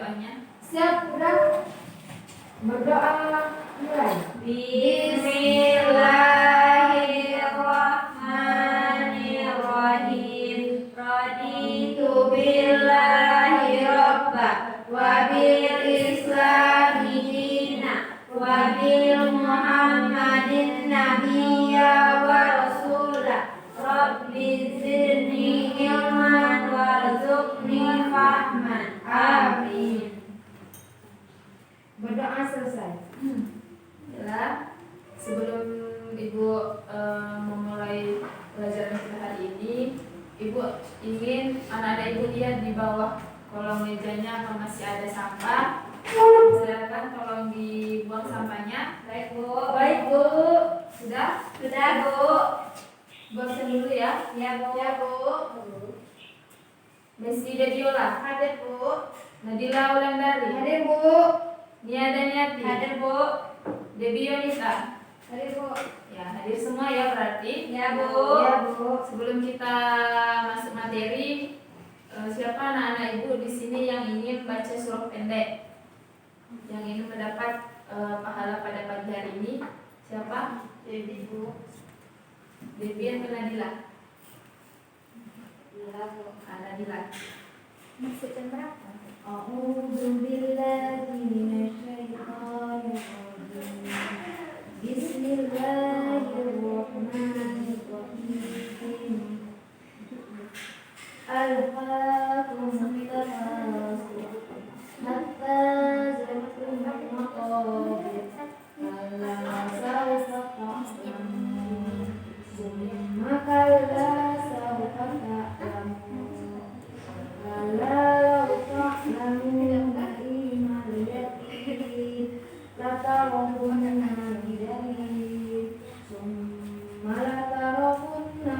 berdoanya. Siap, udah. Berdoa mulai. Bismillahirrahmanirrahim. Raditu billahi robba wa bil islami dina wa bil muhammadin nabiyya wa rasula. Rabbi zidni ilman warzuqni fahman. Amin. Berdoa selesai. Ya, sebelum Ibu memulai pelajaran kita hari ini, Ibu ingin anak-anak Ibu lihat di bawah kolong mejanya apa masih ada sampah. Silakan tolong dibuang sampahnya. Baik, Bu. Baik, Bu. Sudah? Sudah, Bu. Buangkan dulu ya. Ya, Bu. Ya, Bu. Desi Dediola, Hadir, Bu. Nadila Wulandari, Hadir, Bu. Nia Daniati, Hadir, Bu. Debbie Yonita. Hadir, Bu. Ya, hadir semua ya berarti. Ya, Bu. Ya, Bu. Sebelum kita masuk materi, siapa anak-anak Ibu di sini yang ingin baca surah pendek? Yang ingin mendapat pahala pada pagi hari ini? Siapa? Jadi, Bu. Debbie atau Nadila? Ya, Bu. Nadila. Masuk jam berapa? A'udzu billahi minasyaitonir rajim. Bismillahirrahmanirrahim. Alhaakumut takatsur hatta zurtumul maqabir. Kalla sawfa ta'lamun. Summa kalla sawfa ta'lamun. Kalla law ta'lamuna ilmal yaqin latarawunna al-jahim. Summa latarawunna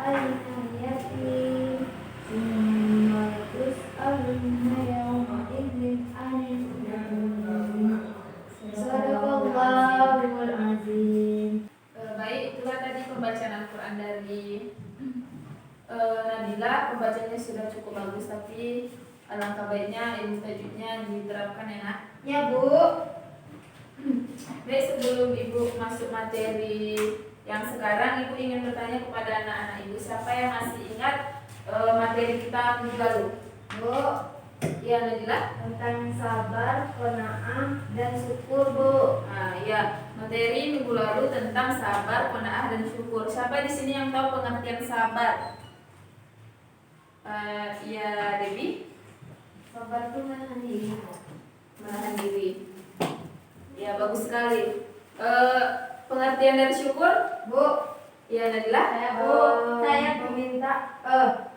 aynal yaqin. Summa tus'alunna yawma idzin 'anil na'im. Sadaqallahul azim. Baik, itulah tadi pembacaan Al-Quran dari Nadila. Pembacanya sudah cukup bagus, tapi alangkah baiknya ilmu tajwidnya diterapkan enak. Ya, Bu. Baik, sebelum Ibu masuk materi yang sekarang, Ibu ingin bertanya kepada anak-anak Ibu, siapa yang masih ingat materi kita minggu lalu? Bu, Ya, Nadila. tentang sabar, qanaah, dan syukur, Bu. Nah, ya, materi minggu lalu tentang sabar, qanaah, dan syukur. Siapa di sini yang tahu pengertian sabar? Ya, Debbie. Sabar itu menahan diri. Menahan diri. Ya, bagus sekali. Pengertian dari syukur, Bu, ya Nadila. saya meminta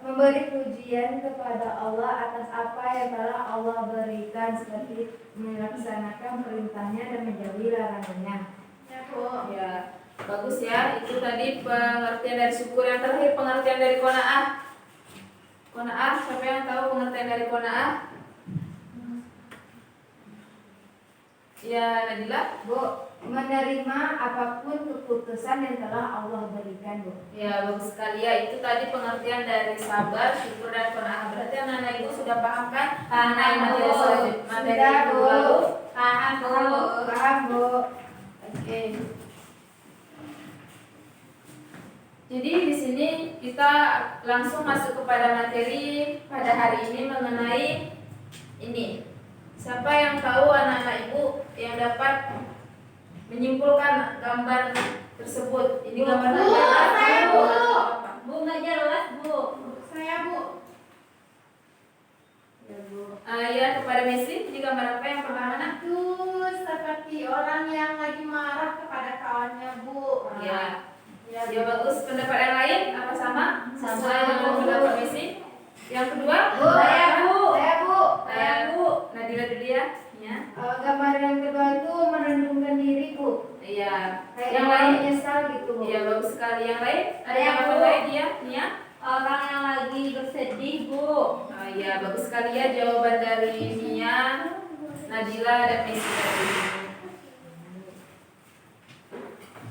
memberi pujian kepada Allah atas apa yang telah Allah berikan, seperti melaksanakan perintahnya dan menjauhi larangannya. Ya, Bu. Ya, bagus ya. Itu tadi pengertian dari syukur. Yang terakhir pengertian dari qanaah. Qanaah, siapa yang tahu pengertian dari qanaah? Ya, Nadila. Bu, menerima apapun keputusan yang telah Allah berikan, Bu. Ya, bagus sekali ya. Itu tadi pengertian dari sabar, syukur, dan qanaah. Berarti anak-anak Ibu sudah paham kan? Paham, materi Bu. selanjutnya. Materi Sudah, minggu Bu. lalu. Paham, Bu. Paham, Bu. Oke. Jadi di sini kita langsung masuk kepada materi pada hari ini mengenai ini. Siapa yang tahu anak-anak Ibu yang dapat menyimpulkan gambar tersebut? Ini gambar Bu, apa? saya, Bu. Apa? Bu, nggak jelas, Bu. Saya, Bu. Ya, Bu. Ya, kepada Messi, ini gambar apa yang pertama, Nak? Itu seperti orang yang lagi marah kepada kawannya, Bu. Ya. Ya, bagus. Pendapat yang lain apa sama? Sama. Sesuai dengan pendapat Messi. Yang kedua? Bu, saya, Bu. Saya, Bu. Saya, Bu. Nadila dulu ya. Ya. Gambar yang kedua itu menentukan diri, Bu. Iya. Kayak Yang orang lain? menyesal gitu, Bu. Iya, bagus sekali. Yang lain? Ada Saya, yang apa Bu. lain dia? Nia? Orang yang lagi bersedih, Bu. Iya, bagus sekali ya jawaban dari Nia, Nadila, dan Messi tadi.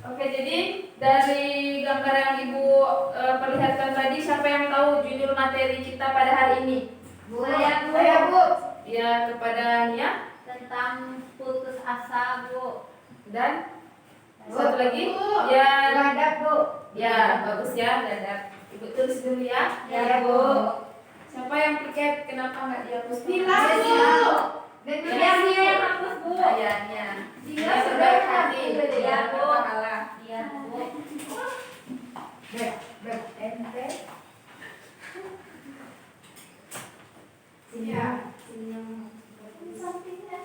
Oke, jadi dari gambar yang Ibu perlihatkan tadi, siapa yang tahu judul materi kita pada hari ini? Bu. Saya, Bu. Saya, Bu. Ya, kepada Nia. Tentang putus asa, Bu. Dan satu lagi. Ya, Gadap, Bu. ya bagus ya, Dadap. Ibu tulis dulu ya. Ya, Bu. Siapa yang piket? Kenapa nggak dihapus? Bila, Bu. Dan Ya, Dia yang hapus, Bu. Ayahnya. Dia Dia sudah berbaik hati. hati. Ya, Bu. pahala. Iya, Bu. Ente. Iya. Sini yang sampingnya.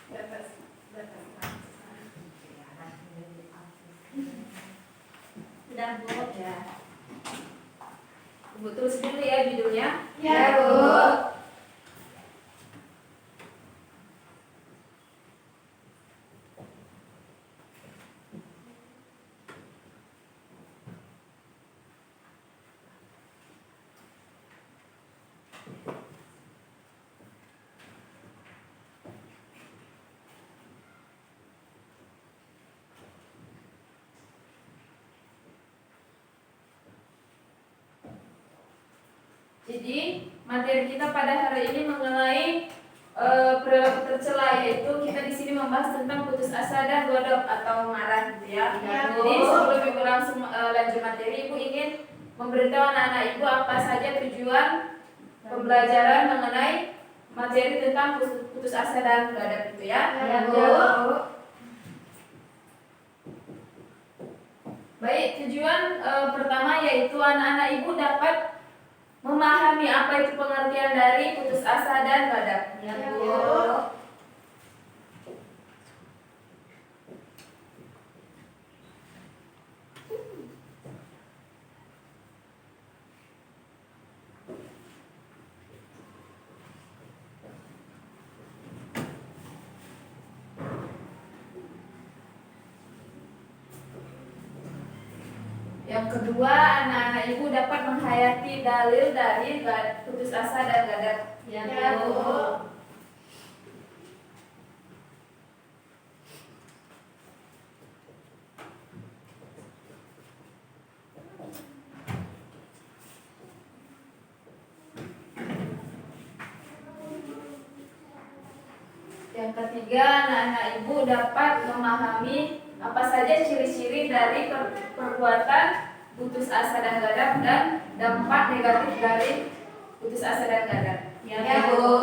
Batas. Sudah, Bu. Ya. Ibu tulis dulu ya judulnya. Ya, Bu. Jadi materi kita pada hari ini mengenai perilaku tercela, yaitu kita di sini membahas tentang putus asa dan godok atau marah gitu ya. Ya, Bu. Jadi sebelum ibu langsung lanjut materi, ibu ingin memberitahu anak-anak ibu apa saja tujuan pembelajaran mengenai materi tentang putus asa dan godok itu ya. Ya, Bu. Baik, tujuan pertama yaitu anak-anak ibu dapat memahami apa itu pengertian dari putus asa dan godok. Ya, Ya, Bu. Bu. Yang kedua, anak-anak ibu dapat menghayati dalil dari putus asa dan godok. Ya, Ya, Bu. Bu. Yang ketiga, anak-anak ibu dapat memahami apa saja ciri-ciri dari perbuatan putus asa dan godok dan dampak negatif dari putus asa dan godok. Ya, Ya, Bu. Bu.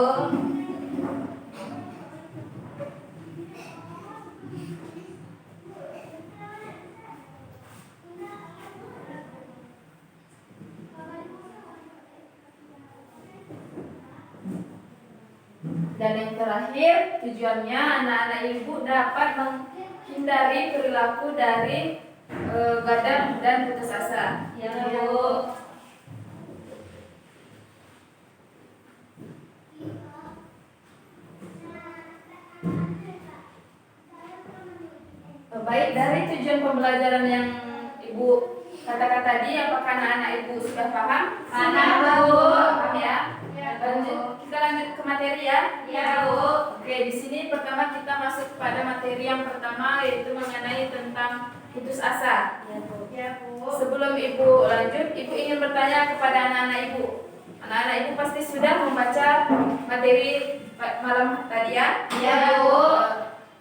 Dan yang terakhir, tujuannya anak-anak ibu dapat menghindari perilaku dari godok dan putus asa. Ya, Bu. Baik, dari tujuan pembelajaran yang ibu katakan tadi, apakah anak-anak ibu sudah paham? Paham, Bu. Paham ya? Ya, Kita lanjut ke materi ya. Ya, Bu. Oke, di sini pertama kita masuk pada materi yang pertama, yaitu mengenai tentang putus asa. Ya, Bu. Ya, Bu. Sebelum ibu lanjut, ibu ingin bertanya kepada anak-anak ibu. Anak-anak ibu pasti sudah membaca materi malam tadi ya. Ya, Bu.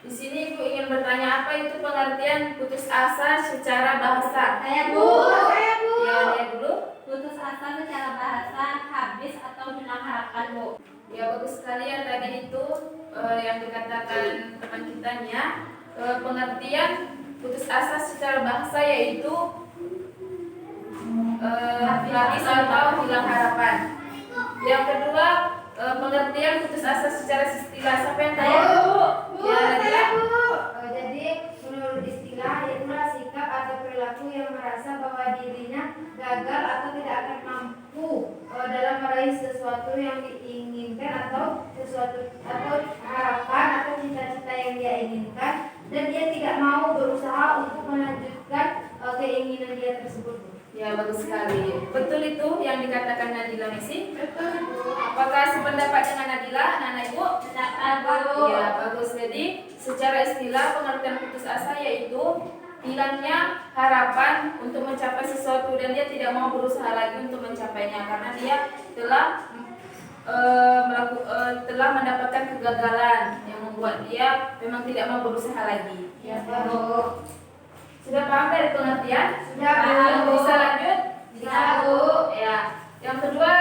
Di sini ibu ingin bertanya apa itu pengertian putus asa secara bahasa. Saya, Bu. Bu. Saya, Bu. Ya, lihat dulu. Putus asa secara bahasa habis atau hilang harapan, Bu. Ya, bagus sekali yang tadi itu yang dikatakan teman kita Nia. Pengertian putus asa secara bahasa yaitu habis atau hilang harapan. Yang kedua, pengertian putus asa secara istilah. Siapa yang tahu? Bu, Ya, saya, Nadia. Bu. Jadi menurut istilah itulah sikap atau perilaku yang merasa bahwa dirinya gagal atau tidak akan mampu dalam meraih sesuatu yang diinginkan atau sesuatu atau harapan atau cita-cita yang dia inginkan, dan dia tidak mau berusaha untuk melanjutkan keinginan dia tersebut. Bu. Ya, bagus sekali. Betul itu yang dikatakan Nadila Messi. Betul, Bu. Apakah sependapat dengan Nadila, anak-anak ibu? Pendapat, Bu. Ya, bagus. Jadi, secara istilah pengertian putus asa yaitu hilangnya harapan untuk mencapai sesuatu dan dia tidak mau berusaha lagi untuk mencapainya karena dia telah mendapatkan kegagalan yang membuat dia memang tidak mau berusaha lagi. Ya, Bu. Sudah paham dari pengertian? Sudah, Bu. Bisa lanjut? Bisa, Bu. Ya. Yang kedua,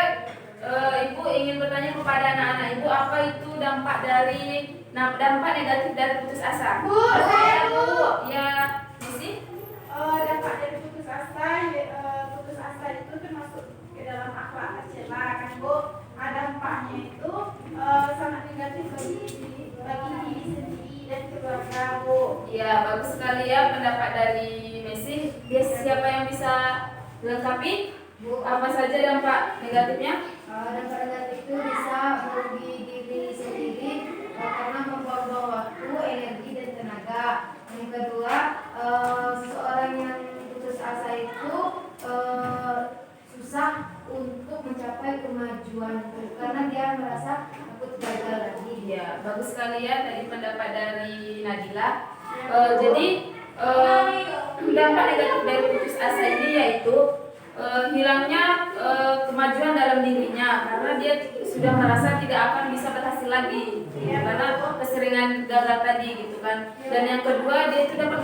Ibu ingin bertanya kepada anak-anak Ibu apa itu dampak negatif dari putus asa? Bu, saya, Bu. Ya, Misi? Dampak dari putus asa itu termasuk ke dalam akhlak tercela kan Bu. Dampaknya itu sangat negatif bagi diri sendiri dan keluarga Bu. Ya, bagus sekali ya pendapat dari Messi. Siapa yang bisa lengkapi? Bu, Apa saja dampak negatifnya? dampak negatif itu bisa merugi diri sendiri karena membuang-buang waktu, energi, dan tenaga. Yang kedua, seseorang yang putus asa itu susah untuk mencapai kemajuan karena dia merasa takut gagal lagi. Ya, bagus sekali ya tadi pendapat dari Nadila. Jadi dampak negatif dari putus asa ini yaitu hilangnya kemajuan dalam dirinya karena dia sudah merasa tidak akan bisa berhasil lagi karena keseringan gagal tadi gitu kan. Dan yang kedua dia itu dapat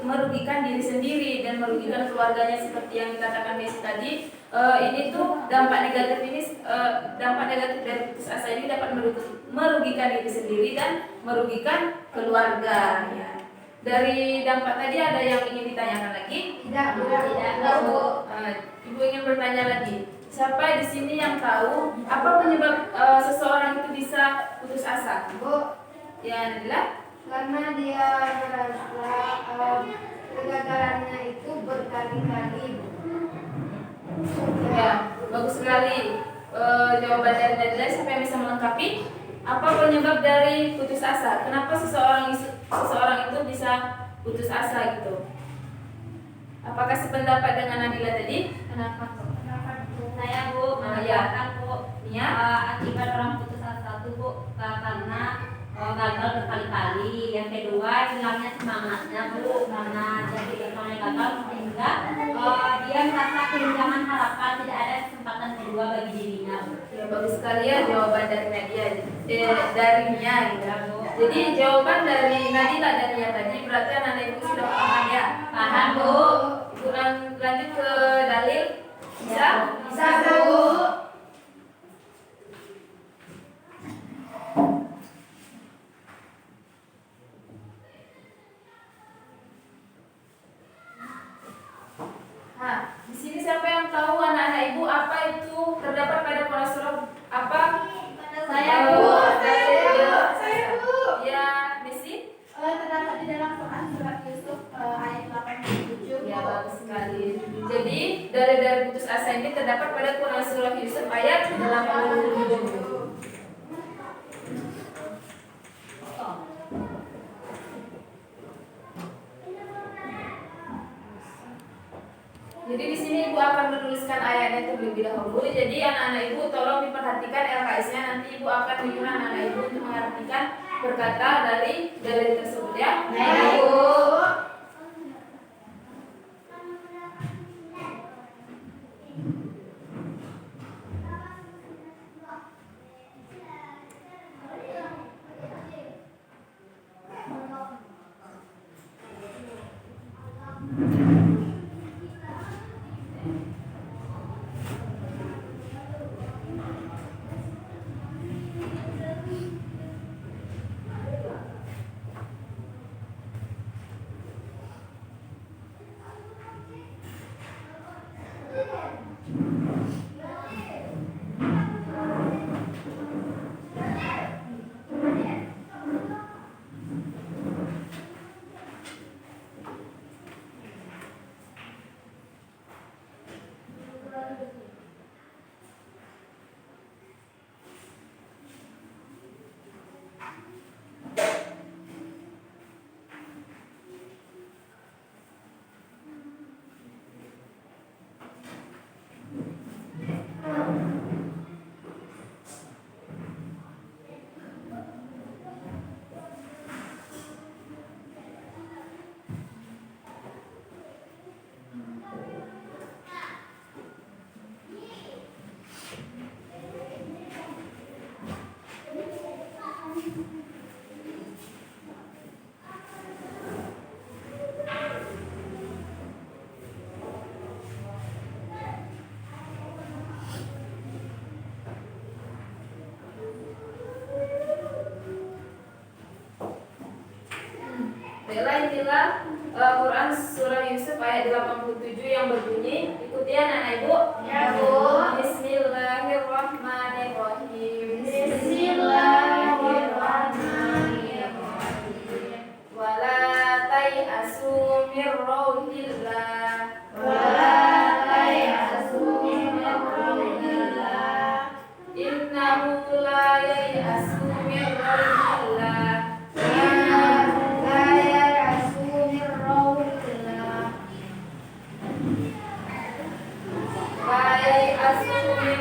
merugikan diri sendiri dan merugikan keluarganya seperti yang dikatakan Messi tadi. Ini tuh dampak negatif dari putus asa ini dapat merugikan diri sendiri dan merugikan keluarga ya. Dari dampak tadi ada yang ingin ditanyakan lagi? Tidak, Bu. Tidak, Bu. Ibu ingin bertanya lagi. Siapa di sini yang tahu apa penyebab seseorang itu bisa putus asa? Bu, Ya, Nadila? karena dia merasa kegagalannya itu berkali-kali. Ya, bagus sekali. Jawaban dari Nadila. Siapa yang bisa melengkapi? Apa penyebab dari putus asa? Kenapa seseorang itu bisa putus asa gitu? Apakah sependapat dengan Nadila tadi? Kenapa saya Bu mengatakan Bu Ya. akibat orang putus asa itu Bu karena gagal berkali-kali. Yang kedua hilangnya semangatnya Bu karena jadi gagal sehingga dia merasa kehilangan harapan, tidak ada kesempatan kedua bagi dirinya Bu. Ya, bagus sekali ya jawaban dari Nadia, darinya gitu. Jadi jawaban dari Nadila dan Nia tadi berarti anak ibu sudah paham ya? Paham Bu. Ibu lanjut ke dalil. Bisa? Bisa, Bu. Nah, di sini siapa yang tahu anak-anak ibu apa itu terdapat pada Quran surah apa? Saya Bu. Saya Bu. Ya, Missy? Terdapat di dalam Quran surat Yusuf ayat 87. Ya, bagus sekali. Jadi dari putus asa ini terdapat pada Quran surah Yusuf ayat 87. Jadi di sini ibu akan menuliskan ayatnya terlebih dahulu. Jadi anak-anak ibu tolong diperhatikan LKS-nya. Nanti ibu akan menyuruh anak-anak ibu untuk mengartikan berkata dari dalil tersebut ya. Baik, Bu. Baiklah, inilah Quran surah Yusuf ayat 87 yang berbunyi, ikuti ya anak ibu. Ya, Bu. Bismillahirrahmanirrahim. Wala tai'asu mir rauhillah. Innahu la yai'asu mir rauhillah. La yai'asu mir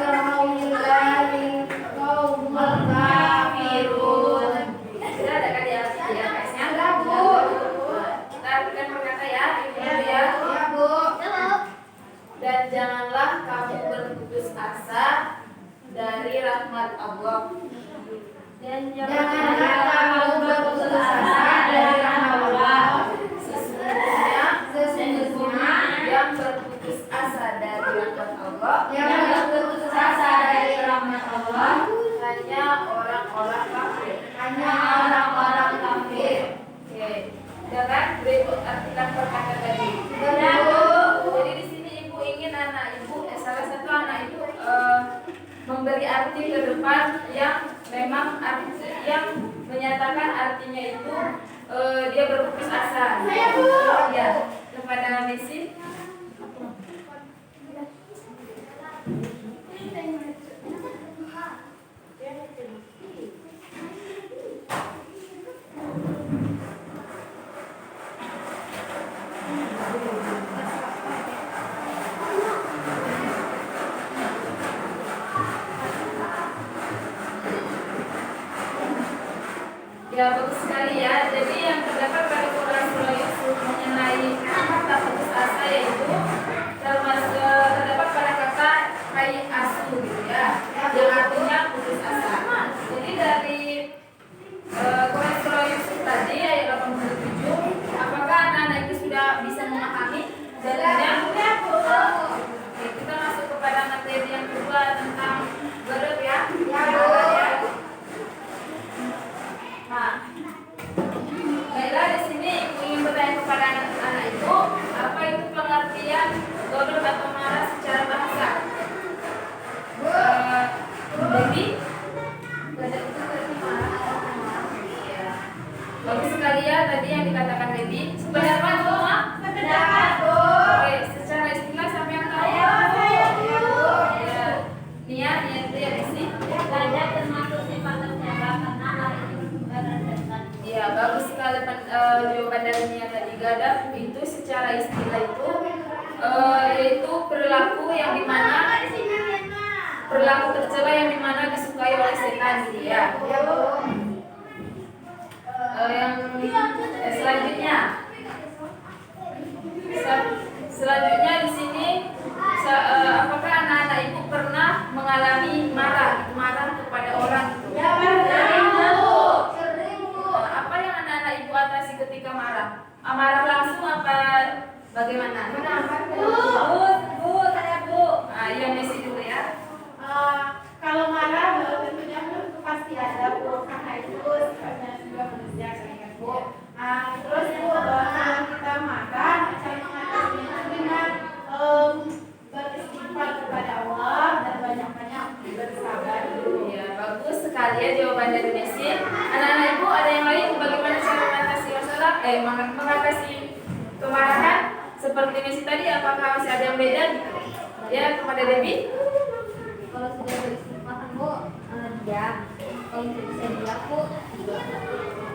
rauhillahil qawmul kafirun. Sudah ada kan ya guysnya? Kita artikan perkata ya, ibu ya. Dan janganlah kamu berputus asa dari rahmat Allah. Dan Janganlah kamu berputus asa dari rahmat Allah. Sesungguhnya yang berputus asa dari rahmat Allah Yang berputus asa dari rahmat Allah hanya orang-orang kafir. hanya orang-orang kafir. Oke, jangan berikut artikan perkata tadi. Ya, Bu. Jadi di sini ibu ingin anak ibu, salah satu anak ibu memberi arti ke depan yang memang yang menyatakan artinya itu dia berputus asa. Ya, kepada Messi. Ya, bagus sekali ya. Jadi yang terdapat pada Quran surah Yusuf mengenai kata putus asa yaitu terdapat pada kata kai asu gitu ya, yang artinya putus asa. Jadi dari Quran surah Yusuf tadi ayat 87, apakah anak-anak itu sudah bisa memahami dalilnya? Oke, kita masuk kepada materi yang kedua tentang gharib ya. Ya. Nah, baiklah di sini ibu ingin bertanya kepada anak-anak ibu, apa itu pengertian gharib atau marah secara bahasa? Baby? Gharib itu berarti marah atau marah? Iya. Bagus sekali ya tadi yang dikatakan Baby. Sependapat semua? Sependapat, Bu. Oke, secara istilah sampai yang tahu? Ya. Nia itu ya Desi. Gajah termasuk sifat terjaga karena hal ini berdasarkan. Iya, bagus sekali jawaban dari Nia tadi. Gadab itu secara istilah itu yaitu perilaku yang dimana perilaku tercela yang dimana disukai oleh setan gitu ya. Yang selanjutnya selanjutnya di sini apakah anak-anak ibu pernah mengalami marah kepada orang gitu? Apa yang anak-anak ibu atasi ketika marah? Marah langsung apa bagaimana? Bu, saya Bu. Iya Messi dulu ya. Kalau marah tentunya itu pasti ada Bu, karena itu sifatnya juga manusia kan Bu. Terus Bu, kalau kita marah cara mengatasinya dengan beristighfar kepada Allah dan banyak-banyak bersabar dulu. Ya, bagus sekali ya jawaban dari Messi. Anak-anak ibu ada yang lain bagaimana cara mengatasi masalah mengatasi kemarahan seperti Messi tadi, apakah masih ada yang beda gitu? Ya, kepada Debbie. Kalau sudah beristighfar Bu, ya. Kalau tidak bisa dilaku,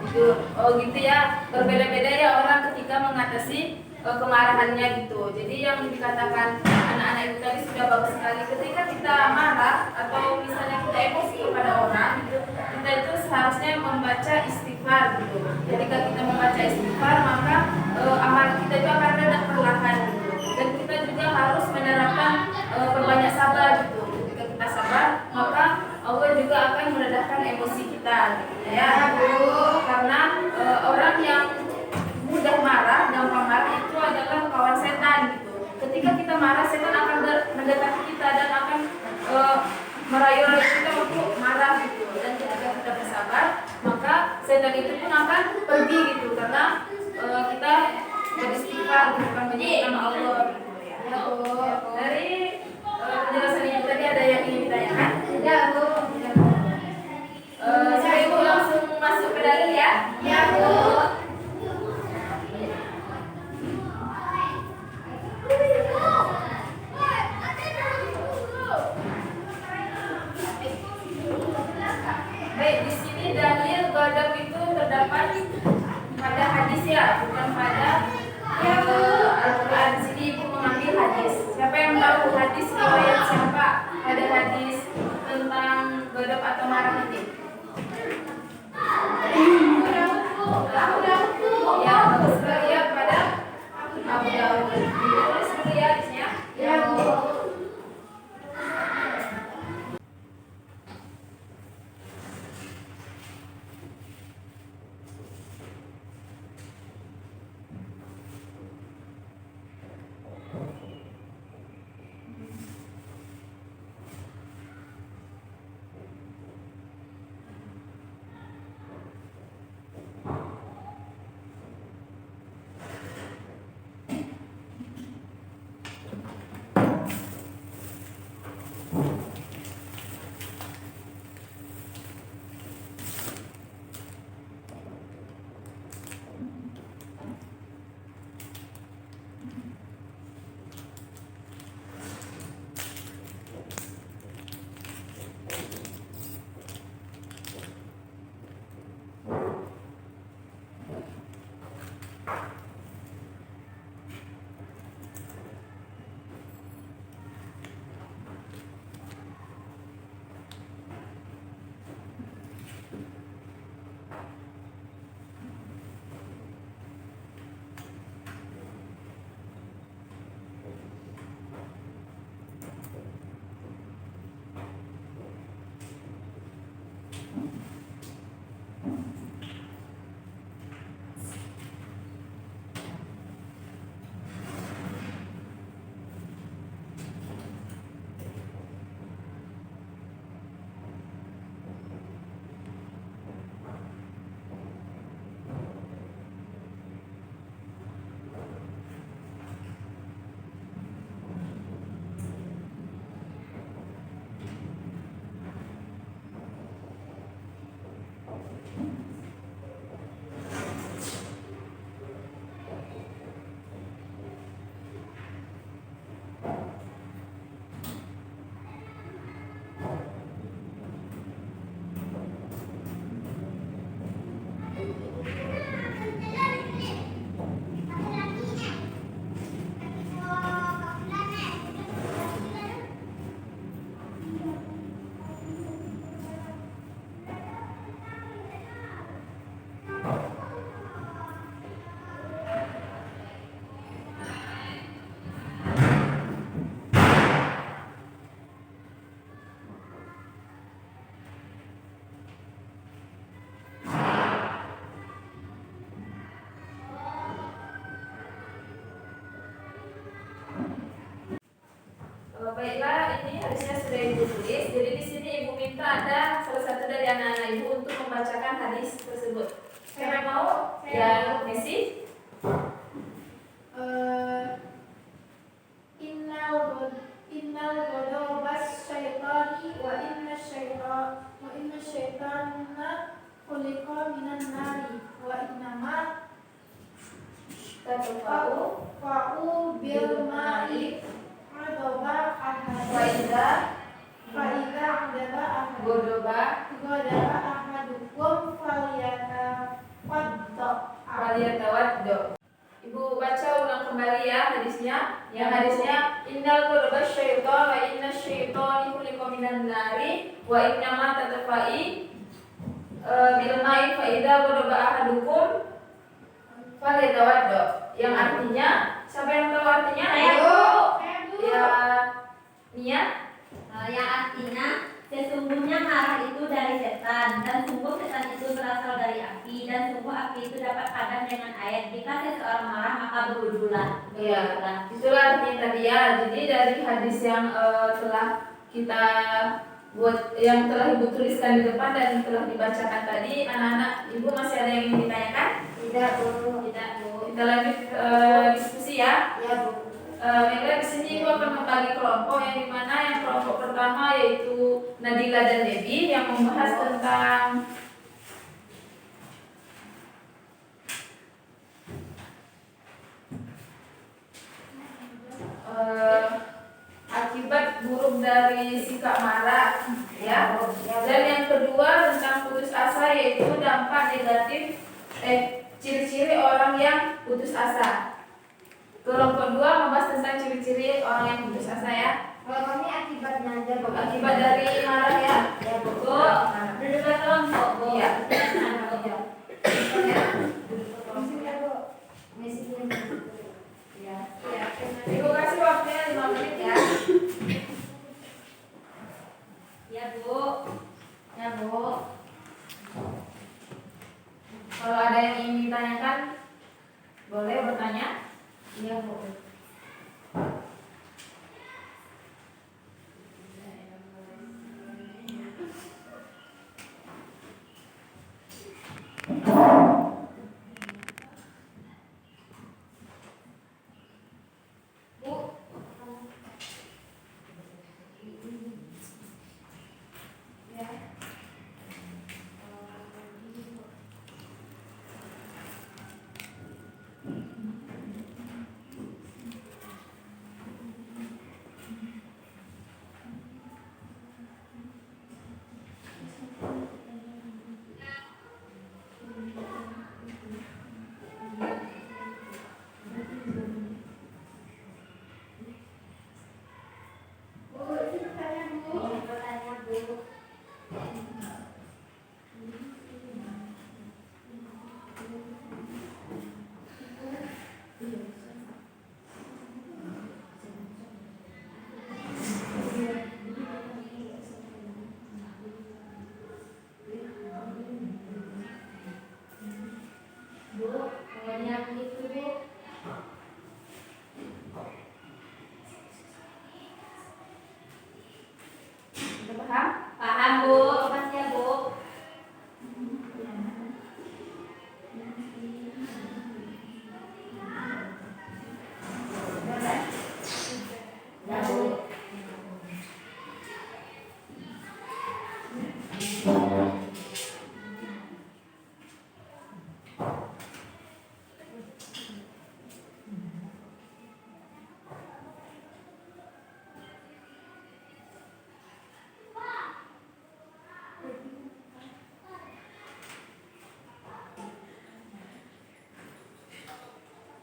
Gitu. Oh gitu ya, berbeda-beda ya orang ketika mengatasi kemarahannya gitu. Jadi yang dikatakan anak-anak itu tadi sudah bagus sekali. Ketika kita marah atau misalnya kita emosi kepada orang gitu, kita itu seharusnya membaca istighfar gitu. Ketika kita membaca istighfar, maka amal kita itu akan redaksi perlahan gitu. Dan kita juga harus menerapkan perbanyak sabar gitu. Ketika kita sabar, maka Allah juga akan meredahkan emosi kita gitu ya. Karena orang yang mudah marah, gampang marah itu adalah kawan setan gitu. Ketika kita marah, setan akan mendekati kita dan akan merayu-rayu kita untuk badan itu pun akan pergi gitu karena kita beristighfar bukan menyebut nama Allah gitu ya. Ya Bu. Dari penjelasan ibu tadi ada yang ingin ditanyakan? Tidak Bu. Saya ibu langsung masuk ke dalil ya. Ya Bu. Baik, di sini dalil ghadab itu terdapat pada hadis ya, bukan pada Al-Quran. Di sini ibu mengambil hadis. Siapa yang tahu hadis riwayat siapa pada hadis tentang ghadab atau marah ini? Ya, bagus sekali ya pada Abu Dawud. Ditulis dulu ya hadisnya. Ya Bu. Baiklah, ini hadisnya sudah ibu tulis. Jadi di sini ibu minta ada salah satu dari anak-anak ibu untuk membacakan hadis tersebut. Siapa yang mau? Ya, Messi. Innal ghadabas syaitani wa inna syaitana khuliqa minan nari wa innama fa'u bil ma'i adaba Wa idza adaba godoba ahadukum faliyatawaddo. Ibu baca ulang kembali ya hadisnya. Yang hadisnya innal ghadaba syaitan wa inna syaitani khuliqa minan nari wa innama tatafai bil ma'i fa idza godoba ahadukum faliyatawaddo. Yang artinya, siapa yang tahu artinya? Ayo. Ya, Nia. Yang artinya sesungguhnya marah itu dari setan dan sungguh setan itu berasal dari api dan sungguh api itu dapat padam dengan air. Jika seseorang marah maka berwudulah. Iya, itulah artinya tadi ya. Jadi dari hadis yang telah kita buat yang telah Ibu tuliskan di depan dan telah dibacakan tadi, anak-anak Ibu masih ada yang ingin ditanyakan? Tidak, Bu. Tidak, Bu. Kita lanjut diskusi ya. Ya, Bu. Baiklah, di sini Ibu akan membagi kelompok yang dimana yang kelompok pertama yaitu Nadila dan Debbie yang membahas tentang akibat buruk dari sikap marah, ya. Dan yang kedua tentang putus asa yaitu dampak negatif ciri-ciri orang yang putus asa. Kelompok 2 membahas tentang ciri-ciri orang yang putus asa ya. Kalau kami akibatnya aja, Bu. Akibat dari marah ya. Ya, Bu. Bu, duduk kelompok, Bu. Iya. Ya. Misinya, Bu. Misinya. Ya. Ya. Ibu kasih waktunya 5 menit ya. Ya, Bu. Ya, Bu. Kalau ada yang ingin ditanyakan boleh bertanya. Iya, Bu.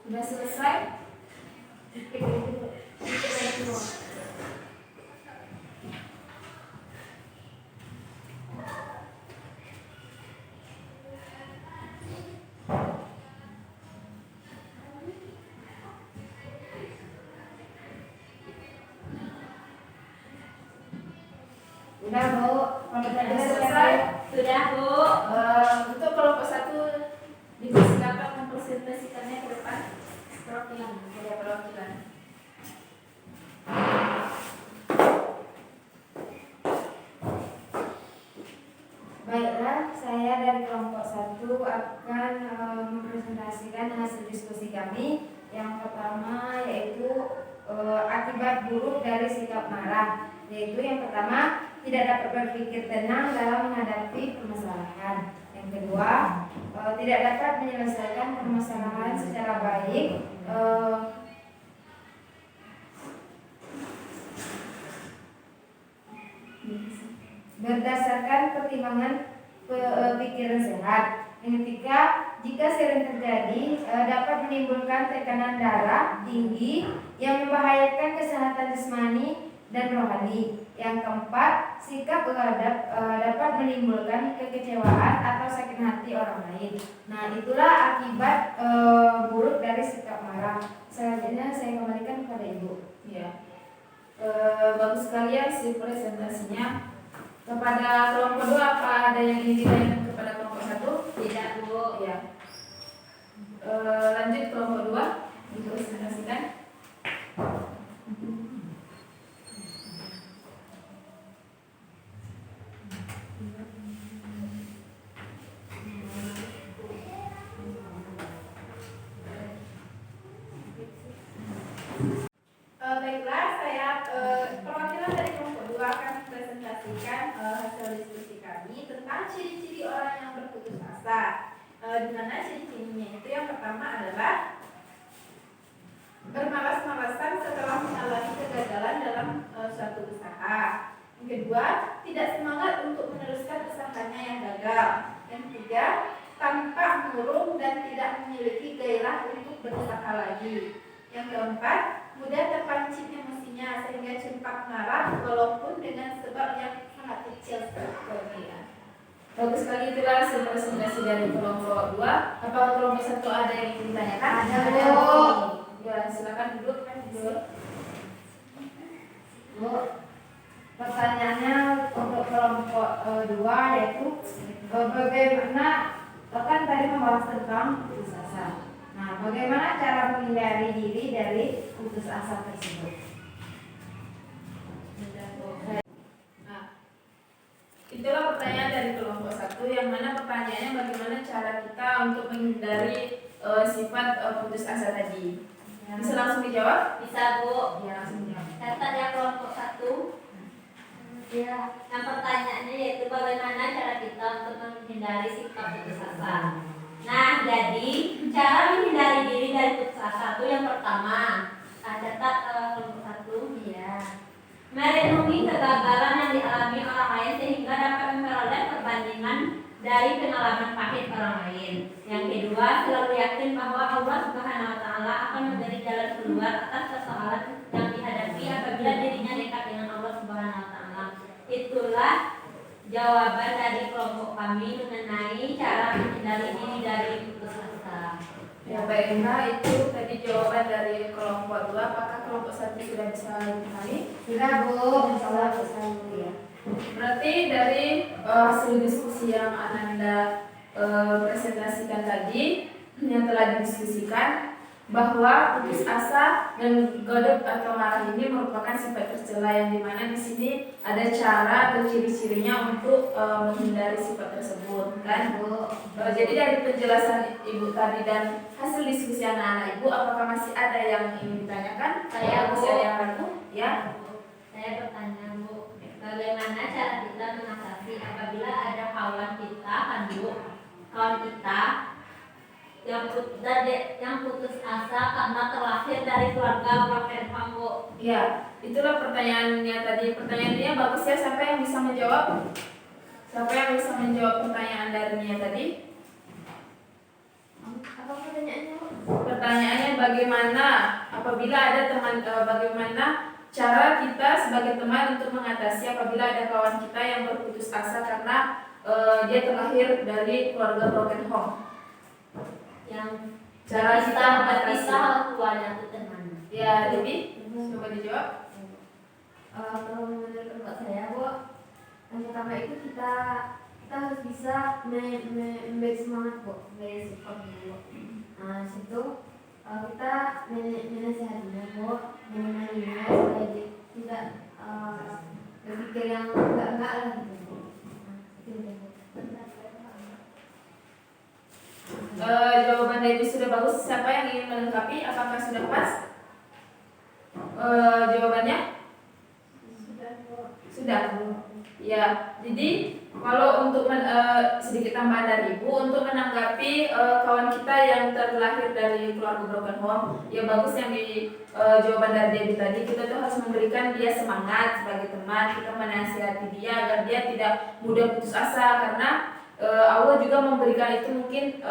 Sudah selesai? Udah, Bu. Kalau Sudah sudah selesai? Sudah, Bu. Untuk kelompok 1 dipersilakan mempresentasikannya ke depan. Perwakilan, ya perwakilan. Baiklah, saya dari kelompok 1 akan mempresentasikan hasil diskusi kami. Yang pertama yaitu akibat buruk dari sikap marah. Yaitu yang pertama, tidak dapat berpikir tenang dalam menghadapi permasalahan. Yang kedua, tidak dapat menyelesaikan permasalahan secara baik. Berdasarkan pertimbangan pikiran sehat. Yang ketiga, jika sering terjadi dapat menimbulkan tekanan darah tinggi yang membahayakan kesehatan jasmani dan rohani. Yang keempat, sikap beradab dapat menimbulkan kekecewaan atau sakit hati orang lain. Nah, itulah akibat buruk dari sikap marah. Selanjutnya saya kembalikan kepada Ibu. Ya. Bagus sekali ya si presentasinya. Kepada kelompok 2 apa ada yang ingin ditanyakan kepada kelompok 1? Tidak, Bu. Ya. Lanjut kelompok 2 dipresentasikan. tentang ciri-ciri orang yang berputus asa. Di mana ciri-cirinya itu yang pertama adalah bermalas-malasan setelah mengalami kegagalan dalam suatu usaha. Yang kedua, tidak semangat untuk meneruskan usahanya yang gagal. Yang ketiga, tampak murung dan tidak memiliki gairah untuk berusaha lagi. Yang keempat, mudah terpancing emosinya sehingga cepat marah walaupun dengan sebab yang sangat kecil seperti ya. Bagus sekali, itulah presentasi dari kelompok 2. Apakah kelompok 1 ada yang ingin ditanyakan? Ada, Bu. Ya, silakan duduk. Bu, pertanyaannya untuk kelompok 2 yaitu bagaimana kan tadi membahas tentang putus asa. Nah, bagaimana cara menghindari diri dari putus asa tersebut? Nah, itulah pertanyaan dari kelompok 1, yang mana pertanyaannya bagaimana cara kita untuk menghindari sifat putus asa tadi. Bisa langsung dijawab? Bisa Bu. Ya, langsung dijawab. Catat ya kelompok 1. Ya, yang pertanyaannya yaitu bagaimana cara kita untuk menghindari sifat putus asa. Nah, jadi cara menghindari diri dari putus asa itu yang pertama, catat kelompok 1 ya. Merenungi kegagalan yang dialami orang lain sehingga dapat memperoleh perbandingan dari pengalaman pahit orang lain. Yang kedua, selalu yakin bahwa Allah Subhanahu wa taala akan memberi jalan keluar atas persoalan yang dihadapi apabila dirinya dekat dengan Allah Subhanahu wa taala. Itulah jawaban dari kelompok kami mengenai cara menghindari diri dari putus asa. Ya, baiklah, itu tadi jawaban dari kelompok 2. Apakah kelompok 1 sudah bisa dipahami? Sudah, Bu. Insyaallah bisa ya. Berarti dari hasil diskusi yang Ananda presentasikan tadi, yang telah didiskusikan, bahwa putus asa dan godok atau marah ini merupakan sifat tercela, yang dimana di sini ada cara atau ciri-cirinya untuk menghindari sifat tersebut, kan? Jadi dari penjelasan Ibu tadi dan hasil diskusi anak-anak Ibu, apakah masih ada yang ingin ditanyakan? Saya, Masih ada yang ragu? Ya. Saya bertanya Bu, bagaimana cara kita mengatasi apabila ada kawan kita kan Bu, kawan kita yang putus asa karena terlahir dari keluarga broken home Bu. Ya, itulah pertanyaannya tadi. Pertanyaannya bagus ya. Siapa yang bisa menjawab? Siapa yang bisa menjawab pertanyaan dari Nia tadi? Apa pertanyaannya, Bu? Pertanyaannya bagaimana apabila ada teman, bagaimana cara kita sebagai teman untuk mengatasi apabila ada kawan kita yang berputus asa karena dia terlahir dari keluarga broken home. Yang Cara kita mengatasi. keluarga itu teman. Ya, Debbie, coba dijawab. Kalau menurut pendapat saya, Bu, yang pertama itu kita harus bisa memberi semangat, Bu, memberi support, Bu. Nah, situ kita menasihatinya, Bu, menemaninya supaya dia tidak berpikir yang enggak lah gitu, Bu. Nah, itu Bu. Jawaban dari Ibu sudah bagus. Siapa yang ingin melengkapi? Apakah sudah pas jawabannya? Sudah. Ya, jadi kalau untuk sedikit tambahan dari Ibu untuk menanggapi kawan kita yang terlahir dari keluarga broken home, ya bagus yang di jawaban dari Debbie tadi, kita tuh harus memberikan dia semangat sebagai teman, kita menasihati dia agar dia tidak mudah putus asa, karena Allah juga memberikan itu mungkin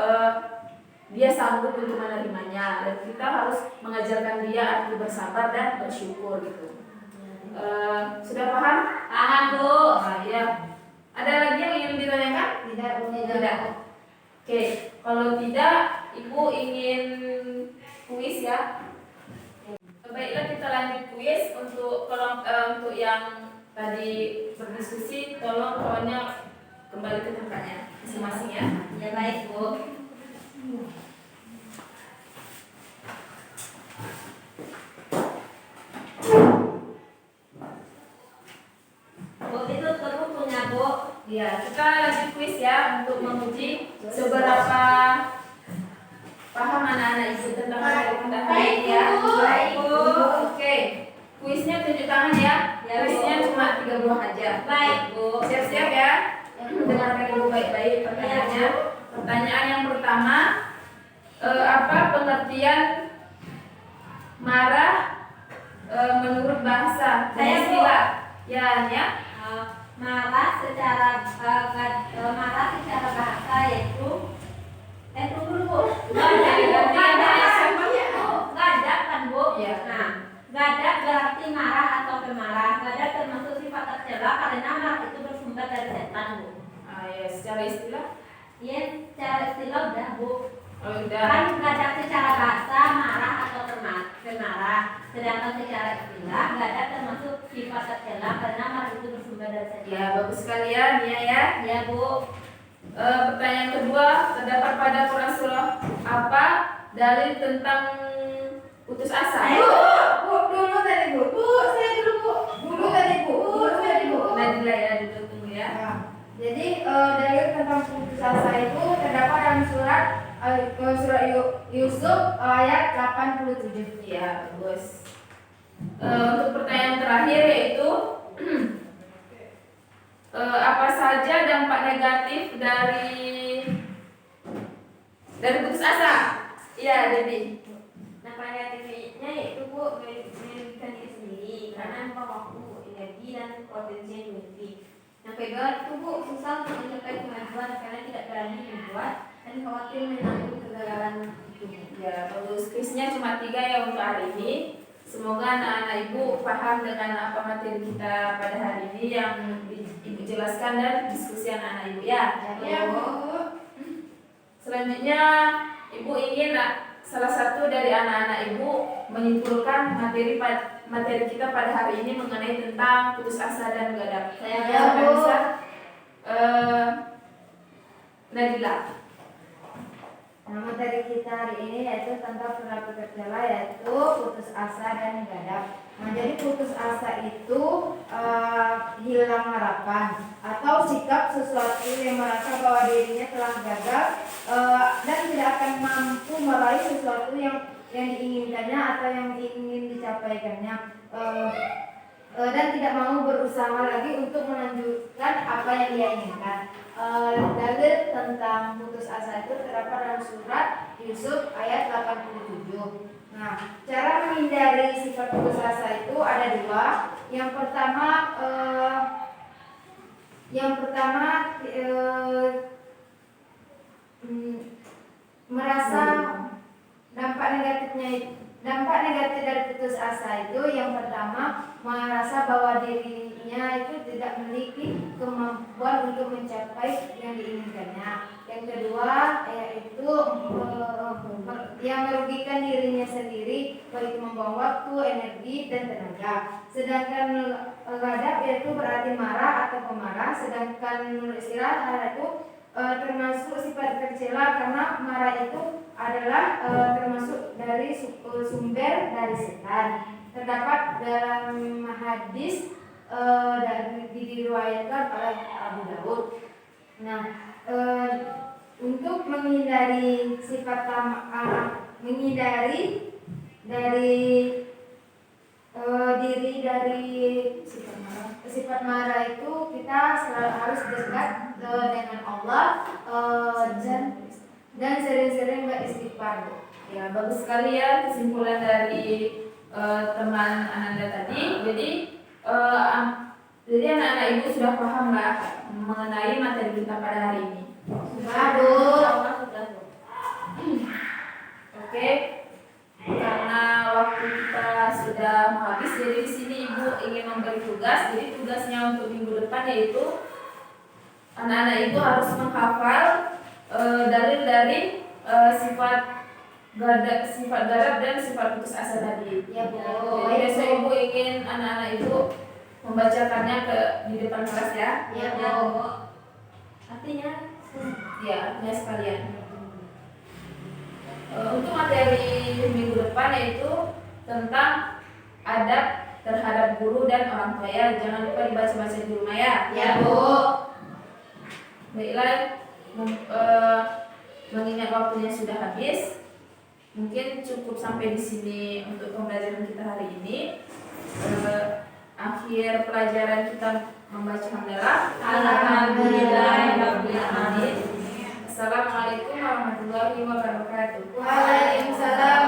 dia sanggup untuk menerimanya, dan kita harus mengajarkan dia arti bersabar dan bersyukur gitu. Sudah paham? Paham Bu. Nah, ya. Ada lagi yang ingin ditanyakan? Tidak. Oke, kalau tidak, Ibu ingin kuis ya? Baiklah, kita lanjut kuis untuk untuk yang tadi berdiskusi, tolong kawannya kembali ke tempatnya masing-masing ya. Ya baik Bu. Bu, itu bukunya Bu. Ya, kita lanjut kuis ya untuk menguji seberapa paham anak-anak Ibu tentang materi kita hari ini ya. Baik, Bu. Oke, kuisnya tunjuk tangan ya. Ya, Bu. Kuisnya cuma 3 buah aja. Baik Bu. Siap-siap ya. Ya, Dengarkan dulu baik-baik pertanyaannya. Pertanyaan yang pertama, apa pengertian marah menurut bahasa dan Saya, Bu. istilah? Ya, ya. Marah secara bahasa yaitu tunggu dulu, Bu. Gadap kan, Bu? Iya. Nah, gadap berarti marah atau pemarah. Gadap termasuk sifat tercela karena marah itu bersumber dari setan, Bu. Ya, secara istilah. Ya, secara istilah udah, Bu. Oh, udah. Kan gadap secara bahasa marah atau pemarah. Sedangkan secara istilah gadap termasuk sifat tercela karena marah itu bersumber dari setan. Ya, bagus sekali ya, Nia ya. Ya, Bu. Pertanyaan kedua, terdapat pada Quran surah apa dalil tentang putus asa? Bu, dulu tadi Bu. Saya dulu Bu. Dulu tadi Bu. Nadila ya, dulu tunggu ya. Nah, jadi dalil tentang putus asa itu terdapat dalam surat Yusuf ayat 87. Ya, bagus. Untuk pertanyaan terakhir yaitu apa saja dampak negatif dari putus asa? Iya, jadi Dampak negatifnya yaitu Bu merugikan diri sendiri karena membuang waktu, energi dan potensi yang dimiliki. Yang kedua itu Bu susah untuk mencapai kemajuan karena tidak berani membuat dan khawatir menanggung kegagalan itu. ya bagus. Kuisnya cuma 3 ya untuk hari ini. Semoga anak-anak ibu paham dengan apa materi kita pada hari ini yang ibu jelaskan dan diskusi anak-anak ibu ya. Ya Bu. Selanjutnya ibu ingin salah satu dari anak-anak ibu menyimpulkan materi kita pada hari ini mengenai tentang putus asa dan gadap. Saya Ya, Bu. bisa Nadila. Nah, materi kita hari ini yaitu tentang perilaku tercela yaitu putus asa dan gadap. Nah, jadi putus asa itu hilang harapan atau sikap sesuatu yang merasa bahwa dirinya telah gagal dan tidak akan mampu meraih sesuatu yang diinginkannya atau yang ingin dicapaikannya dan tidak mau berusaha lagi untuk melanjutkan apa yang dia inginkan. Dalil tentang putus asa itu terdapat dalam surat Yusuf ayat 87. Nah, cara menghindari sifat putus asa itu ada 2. Yang pertama merasa dampak negatif dari putus asa itu yang pertama merasa bahwa dirinya itu tidak memiliki kemampuan untuk mencapai yang diinginkannya. Yang kedua yaitu yang merugikan dirinya sendiri baik membuang waktu, energi dan tenaga. Sedangkan gadap yaitu berarti marah atau pemarah. Sedangkan menurut istilah itu termasuk sifat tercela karena marah itu adalah termasuk dari sumber dari setan. Terdapat dalam hadis dan diriwayatkan oleh Abu Daud. Nah, untuk menghindari sifat menghindari dari diri dari sifat marah itu kita selalu harus dekat dengan Allah dan sering-sering beristighfar. Ya, bagus sekali ya kesimpulan dari teman Ananda tadi. Jadi anak-anak ibu sudah paham nggak mengenai materi kita pada hari ini? Sudah. Oke. Karena waktu kita sudah habis, jadi di sini ibu ingin memberi tugas. Jadi tugasnya untuk minggu depan yaitu anak-anak ibu harus menghafal dalil dari sifat gadap dan sifat putus asa tadi. Ya Bu. Jadi besok ibu ingin anak-anak ibu membacakannya di depan kelas ya. Ya Ya, Bu. Bu. Artinya Artinya sekalian. Untuk materi minggu depan yaitu tentang adab terhadap guru dan orang tua ya. Jangan lupa dibaca-baca di rumah ya. Ya Bu. Baiklah, mengingat waktunya sudah habis, mungkin cukup sampai di sini untuk pembelajaran kita hari ini. Akhir pelajaran kita membaca hamdalah. Alhamdulillahirabbil alamin. Assalamualaikum warahmatullahi wabarakatuh. Waalaikumsalam